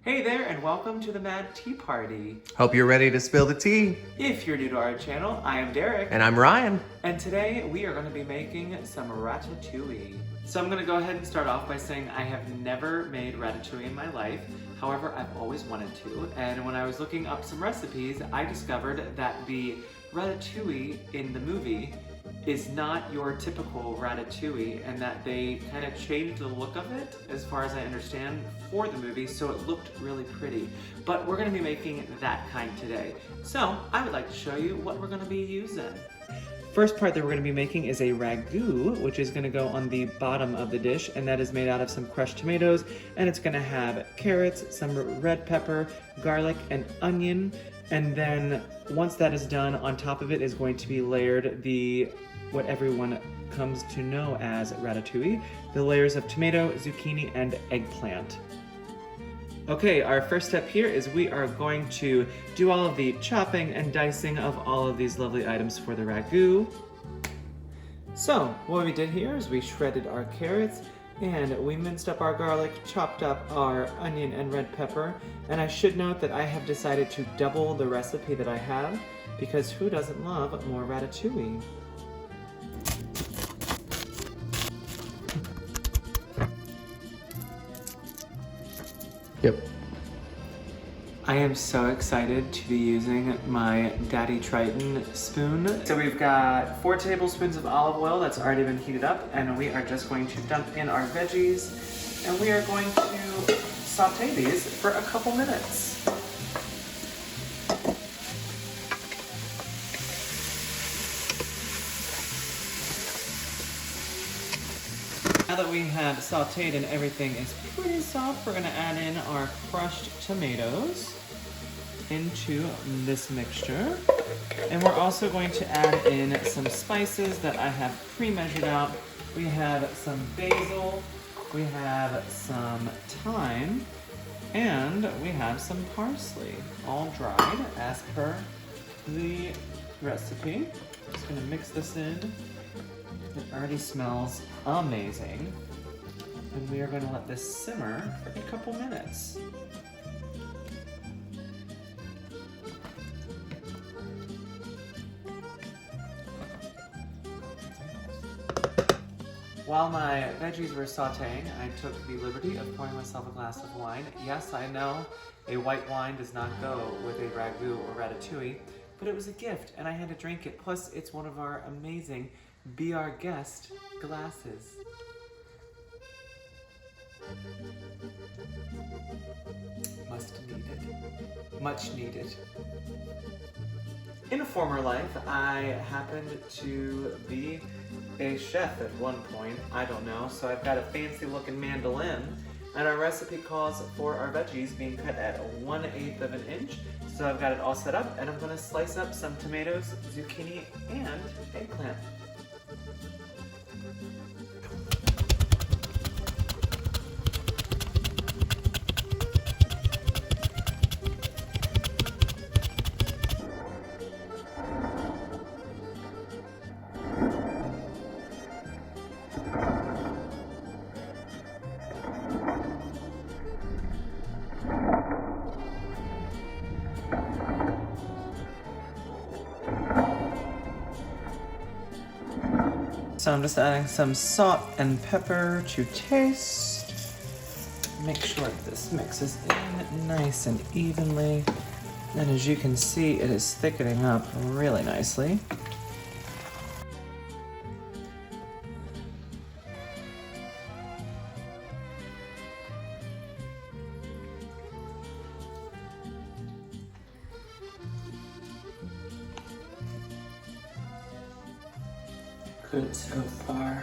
Hey there, and welcome to the Mad Tea Party. Hope you're ready to spill the tea. If you're new to our channel, I am Derek. And I'm Ryan. And today we are going to be making some ratatouille. So I'm going to go ahead and start off by saying I have never made ratatouille in my life. However, I've always wanted to. And when I was looking up some recipes, I discovered that the ratatouille in the movie is not your typical ratatouille, and that they kind of changed the look of it, as far as I understand, for the movie, so it looked really pretty. But we're going to be making that kind today. So I would like to show you what we're going to be using. First part that we're going to be making is a ragu, which is going to go on the bottom of the dish, and that is made out of some crushed tomatoes, and it's going to have carrots, some red pepper, garlic, and onion. And then once that is done, on top of it is going to be layered what everyone comes to know as ratatouille, the layers of tomato, zucchini, and eggplant. Okay, our first step here is we are going to do all of the chopping and dicing of all of these lovely items for the ragu. So, what we did here is we shredded our carrots, and we minced up our garlic, chopped up our onion and red pepper, and I should note that I have decided to double the recipe that I have, because who doesn't love more ratatouille? Yep. I am so excited to be using my Daddy Triton spoon. So we've got 4 tablespoons of olive oil that's already been heated up, and we are just going to dump in our veggies, and we are going to saute these for a couple minutes. Now that we have sauteed and everything is pretty soft, we're gonna add in our crushed tomatoes into this mixture. And we're also going to add in some spices that I have pre-measured out. We have some basil, we have some thyme, and we have some parsley, all dried as per the recipe. Just gonna mix this in. It already smells amazing. And we are going to let this simmer for a couple minutes. While my veggies were sauteing, I took the liberty of pouring myself a glass of wine. Yes, I know a white wine does not go with a ragu or ratatouille, but it was a gift and I had to drink it. Plus, it's one of our amazing Be Our Guest glasses. Much needed. In a former life, I happened to be a chef at one point, I don't know, so I've got a fancy looking mandolin, and our recipe calls for our veggies being cut at 1/8 of an inch. So I've got it all set up, and I'm gonna slice up some tomatoes, zucchini, and eggplant. So I'm just adding some salt and pepper to taste. Make sure that this mixes in nice and evenly. And as you can see, it is thickening up really nicely. Good so far.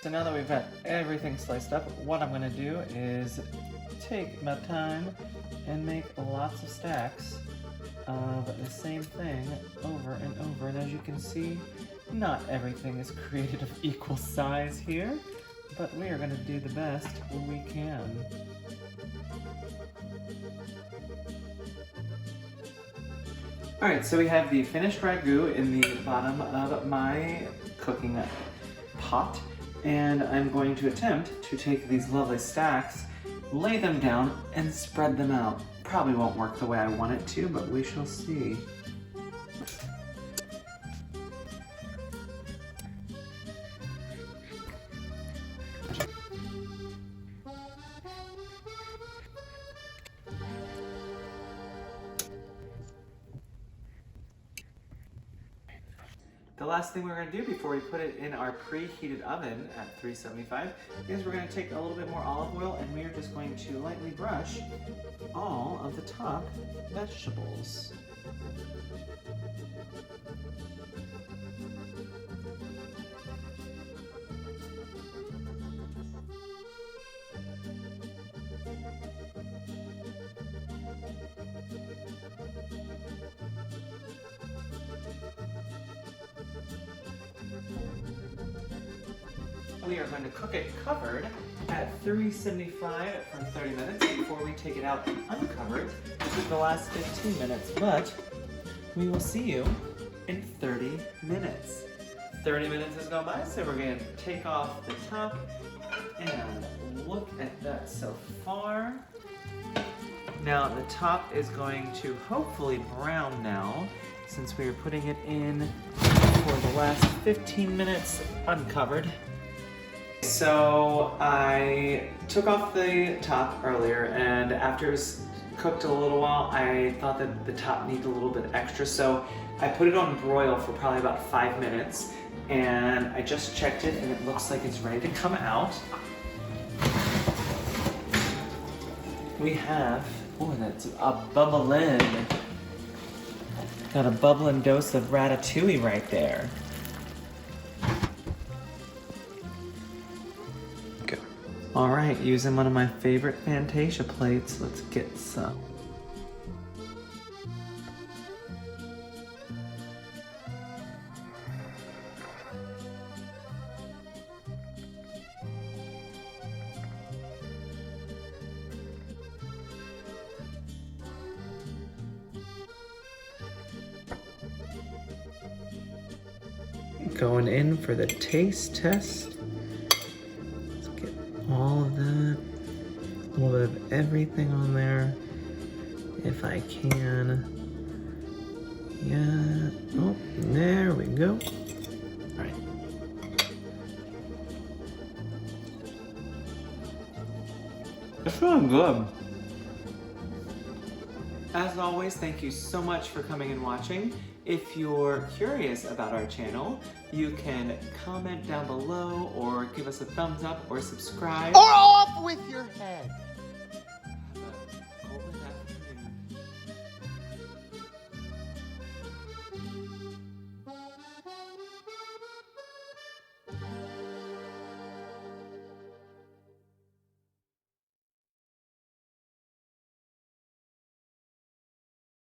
So now that we've got everything sliced up, what I'm gonna do is take my time and make lots of stacks of the same thing over and over. And as you can see, not everything is created of equal size here, but we are going to do the best we can. Alright, so we have the finished ragu in the bottom of my cooking pot, and I'm going to attempt to take these lovely stacks, lay them down, and spread them out. Probably won't work the way I want it to, but we shall see. The last thing we're going to do before we put it in our preheated oven at 375 is we're going to take a little bit more olive oil and we are just going to lightly brush all of the top vegetables. We are going to cook it covered at 375 for 30 minutes before we take it out uncovered for the last 15 minutes, but we will see you in 30 minutes. 30 minutes has gone by, so we're going to take off the top and look at that so far. Now the top is going to hopefully brown now since we are putting it in for the last 15 minutes uncovered. So I took off the top earlier, and after it was cooked a little while, I thought that the top needed a little bit extra, so I put it on broil for probably about 5 minutes, and I just checked it and it looks like it's ready to come out. We have, oh, that's a bubbling. Got a bubbling dose of ratatouille right there. All right, using one of my favorite Fantasia plates, let's get some. Going in for the taste test. All of that, a little bit of everything on there, if I can. Yeah, oh, there we go. All right. It's really good. As always, thank you so much for coming and watching. If you're curious about our channel, you can comment down below or give us a thumbs up or subscribe. Or off with your head.